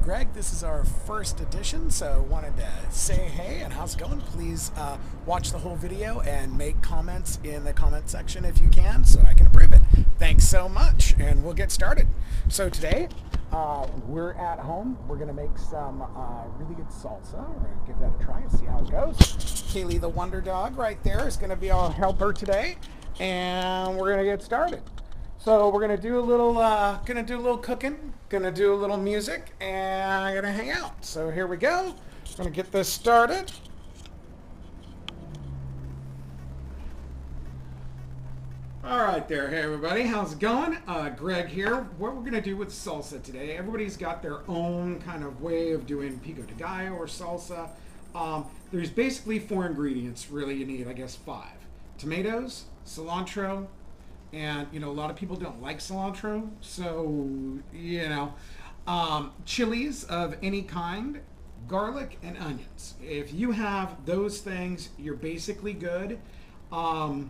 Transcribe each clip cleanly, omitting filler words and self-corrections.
Greg. This is our first edition, so wanted to say hey and how's it going? Please watch the whole video and make comments in the comment section if you can so I can approve it. Thanks so much, and we'll get started. So today we're at home. We're going to make some really good salsa. We're going to give that a try and see how it goes. Kaylee the Wonder Dog right there is going to be our helper today, and we're going to get started. So we're gonna do a little cooking, gonna do a little music, and gonna hang out. So here we go. Gonna get this started. All right there, hey everybody, how's it going? Greg here. What we're gonna do with salsa today? Everybody's got their own kind of way of doing pico de gallo or salsa. There's basically 4 ingredients. Really, you need, I guess, 5: tomatoes, cilantro. And, a lot of people don't like cilantro, so, chilies of any kind, garlic, and onions. If you have those things, you're basically good. And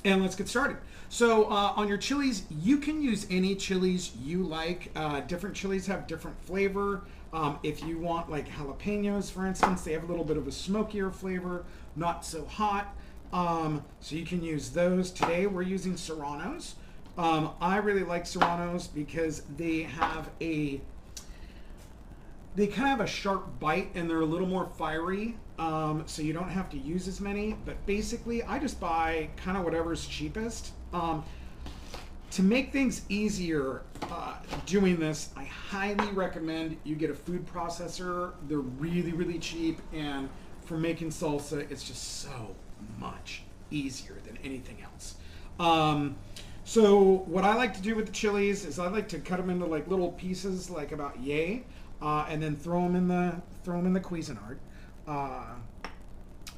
let's get started. So on your chilies, you can use any chilies you like. Different chilies have different flavor. If you want like jalapenos, for instance, they have a little bit of a smokier flavor, not so hot. So you can use those. Today we're using serranos. I really like serranos because they kind of have a sharp bite and they're a little more fiery. So you don't have to use as many, but basically I just buy kind of whatever's cheapest. To make things easier doing this, I highly recommend you get a food processor. They're really, really cheap, and for making salsa, it's just so much easier than anything else. So what I like to do with the chilies is I like to cut them into like little pieces, like about yay, and then throw them in the Cuisinart.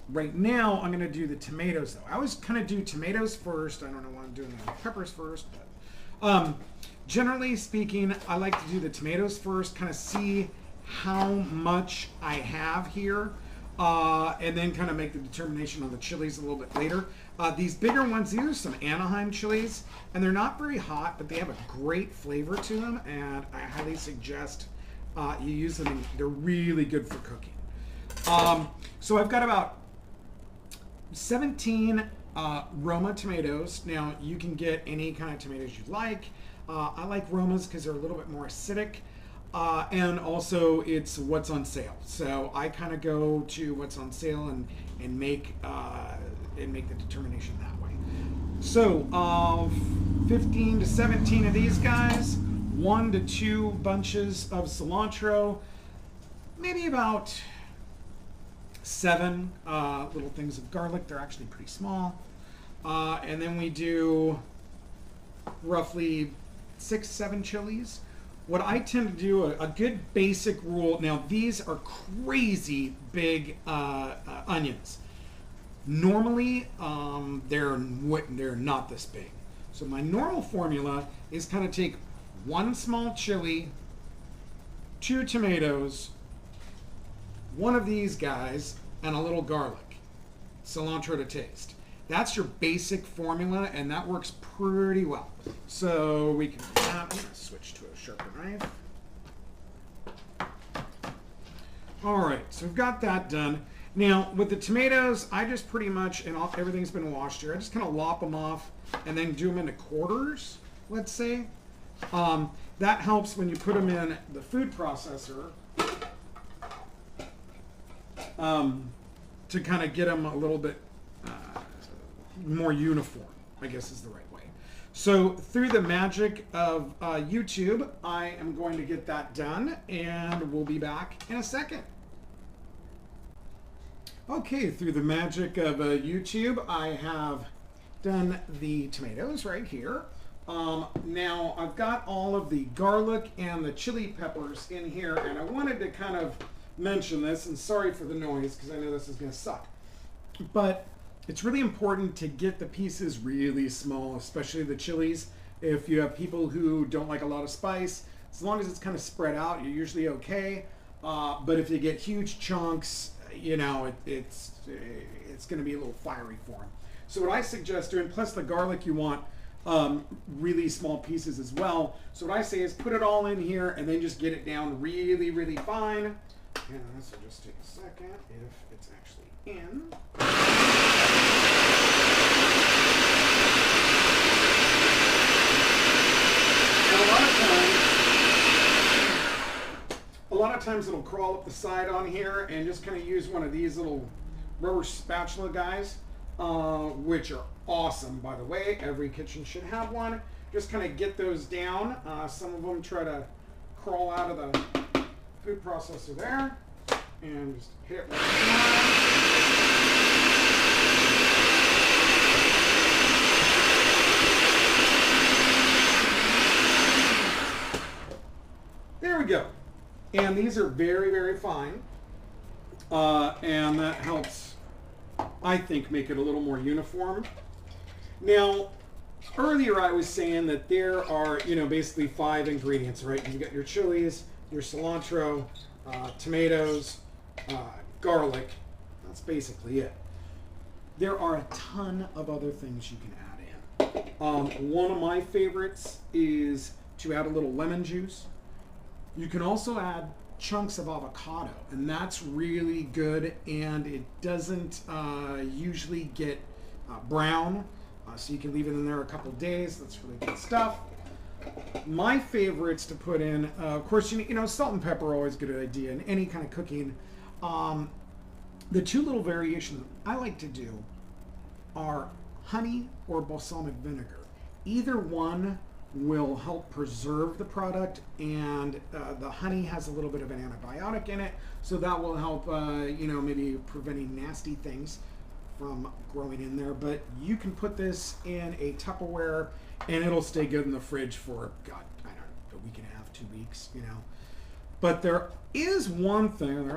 Right now I'm going to do the tomatoes though. I always kind of do tomatoes first. I don't know why I'm doing the peppers first, but generally speaking, I like to do the tomatoes first, kind of see how much I have here. And then kind of make the determination on the chilies a little bit later. These bigger ones, these are some Anaheim chilies, and they're not very hot, but they have a great flavor to them, and I highly suggest you use them. They're really good for cooking. So I've got about 17 Roma tomatoes. Now, you can get any kind of tomatoes you like. I like Romas because they're a little bit more acidic. And also it's what's on sale. So I kind of go to what's on sale and make the determination that way. So 15 to 17 of these guys, 1 to 2 bunches of cilantro, maybe about 7 little things of garlic. They're actually pretty small. And then we do roughly 6, 7 chilies. What I tend to do, a good basic rule, now these are crazy big onions. Normally, they're not this big. So my normal formula is kind of take 1 small chili, 2 tomatoes, 1 of these guys, and a little garlic, cilantro to taste. That's your basic formula, and that works pretty well. So we can I'm going to switch to a sharper knife. All right, so we've got that done. Now, with the tomatoes, I just pretty much, and everything's been washed here, I just kind of lop them off and then do them into quarters, let's say. That helps when you put them in the food processor to kind of get them a little bit more uniform, I guess is the right way. So through the magic of YouTube, I am going to get that done, and we'll be back in a second. Okay, through the magic of YouTube, I have done the tomatoes right here. Now I've got all of the garlic and the chili peppers in here, and I wanted to kind of mention this, and sorry for the noise because I know this is going to suck, but it's really important to get the pieces really small, especially the chilies. If you have people who don't like a lot of spice, as long as it's kind of spread out, you're usually okay. But if you get huge chunks, it's going to be a little fiery for them. So what I suggest doing, plus the garlic you want really small pieces as well. So what I say is put it all in here and then just get it down really, really fine. And this will just take a second if it's actually in. And a lot of times it'll crawl up the side on here, and just kind of use one of these little rubber spatula guys, which are awesome, by the way. Every kitchen should have one. Just kind of get those down. Some of them try to crawl out of the food processor there, and just hit it right down. There we go. And these are very, very fine. And that helps, I think, make it a little more uniform. Now, earlier I was saying that there are, basically 5 ingredients, right? You've got your chilies, your cilantro, tomatoes, garlic. That's basically it. There are a ton of other things you can add in. One of my favorites is to add a little lemon juice. You can also add chunks of avocado, and that's really good, and it doesn't usually get brown, so you can leave it in there a couple days. That's really good stuff. My favorites to put in, of course, salt and pepper are always a good idea in any kind of cooking. The 2 little variations I like to do are honey or balsamic vinegar. Either one will help preserve the product, and the honey has a little bit of an antibiotic in it, so that will help maybe preventing nasty things from growing in there. But you can put this in a Tupperware and it'll stay good in the fridge for, God, I don't know, a week and a half, 2 weeks, But there is one thing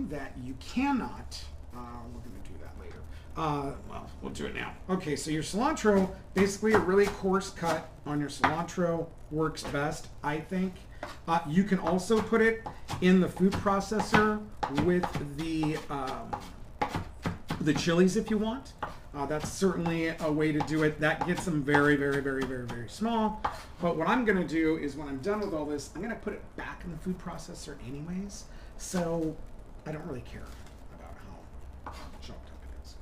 that you cannot, we're going to do that later. Well, we'll do it now. Okay, so your cilantro, basically a really coarse cut on your cilantro works best, I think. You can also put it in the food processor with the chilies if you want. That's certainly a way to do it. That gets them very, very, very, very, very small. But what I'm going to do is when I'm done with all this, I'm going to put it back in the food processor anyways. So I don't really care about how chopped up it is.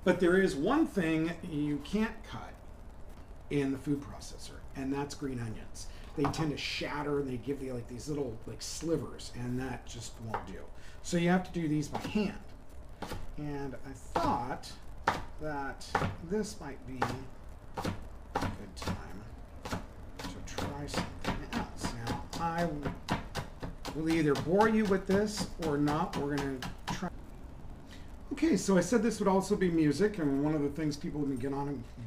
But there is one thing you can't cut in the food processor, and that's green onions. They tend to shatter and they give you like these little slivers, and that just won't do. So you have to do these by hand. And I thought that this might be a good time to try something else. Now, I will either bore you with this or not. We're going to try. Okay, so I said this would also be music, and one of the things people have been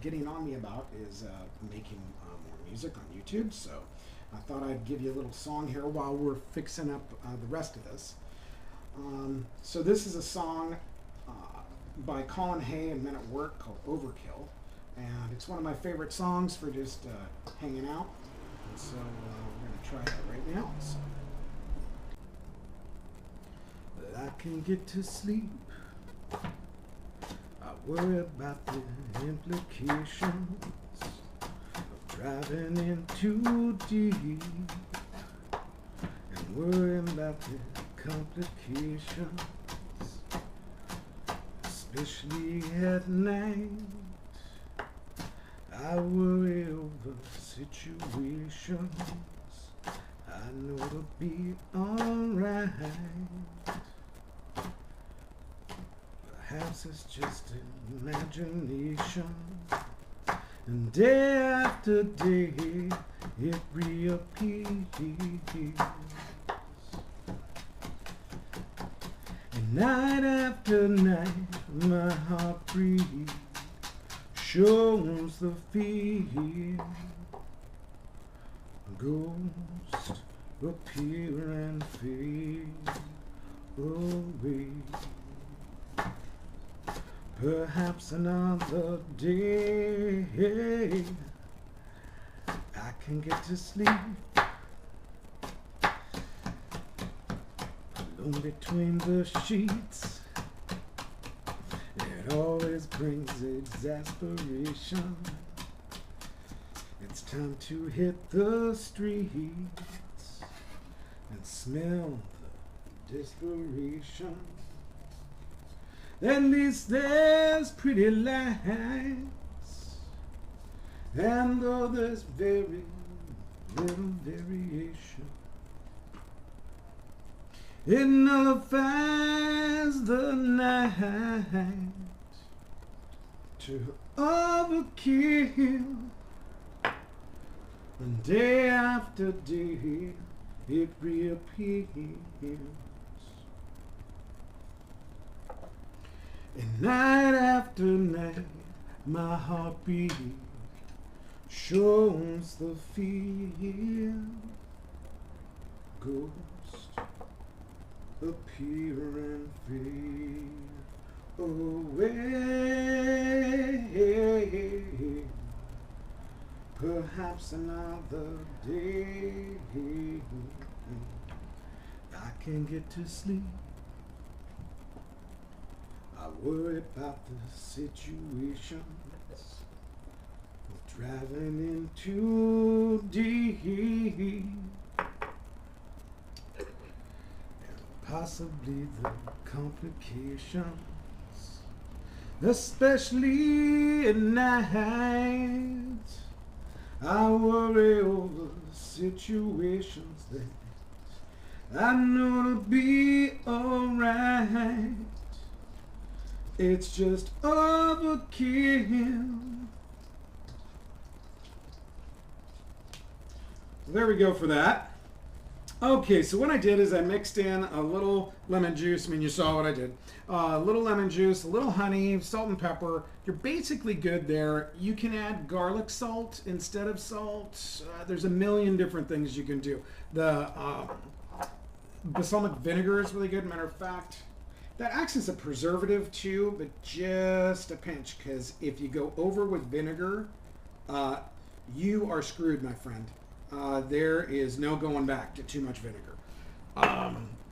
getting on me about is making more music on YouTube. So I thought I'd give you a little song here while we're fixing up the rest of this. So this is a song by Colin Hay and Men at Work called Overkill, and it's one of my favorite songs for just hanging out, and so we're going to try that right now. So. Well, I can get to sleep, I worry about the implications of driving in too deep, and worrying about the complications, especially at night. I worry over situations I know to be alright. Perhaps it's just imagination, and day after day it reappears. Night after night, my heart breathes, shows the fear. Ghosts appear and fade away. Perhaps another day I can get to sleep alone between the sheets. It always brings exasperation. time to hit the streets and smell the desperation. At least there's pretty lights, and though there's very little variation, it nullifies the night to overkill. And day after day it reappears, and night after night my heartbeat shows the fear. Ghosts appear and fade away. Perhaps another day I can get to sleep. I worry about the situations driving in too deep, and possibly the complications, especially at night. I worry over situations that I know to be alright. It's just overkill. There we go for that. Okay, so what I did is I mixed in a little lemon juice. I mean, you saw what I did. A little lemon juice, a little honey, salt and pepper. You're basically good there. You can add garlic salt instead of salt. There's a million different things you can do. The balsamic vinegar is really good. Matter of fact, that acts as a preservative too, but just a pinch, because if you go over with vinegar, you are screwed, my friend. There is no going back to too much vinegar.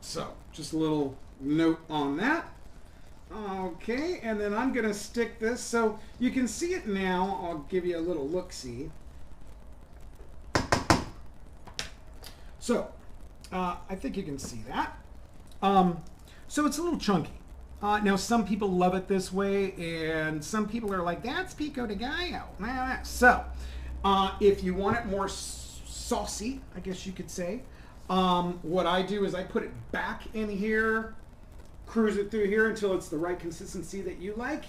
So just a little note on that. Okay, and then I'm gonna stick this so you can see it now. I'll give you a little look-see. So I think you can see that. So it's a little chunky. Now some people love it this way, and some people are like, that's pico de gallo. So if you want it more saucy, I guess you could say, what I do is I put it back in here, cruise it through here until it's the right consistency that you like,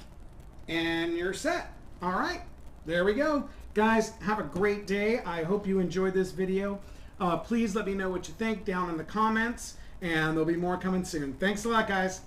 and you're set. All right, there we go. Guys, have a great day. I hope you enjoyed this video. Please let me know what you think down in the comments, and there'll be more coming soon. Thanks a lot, guys.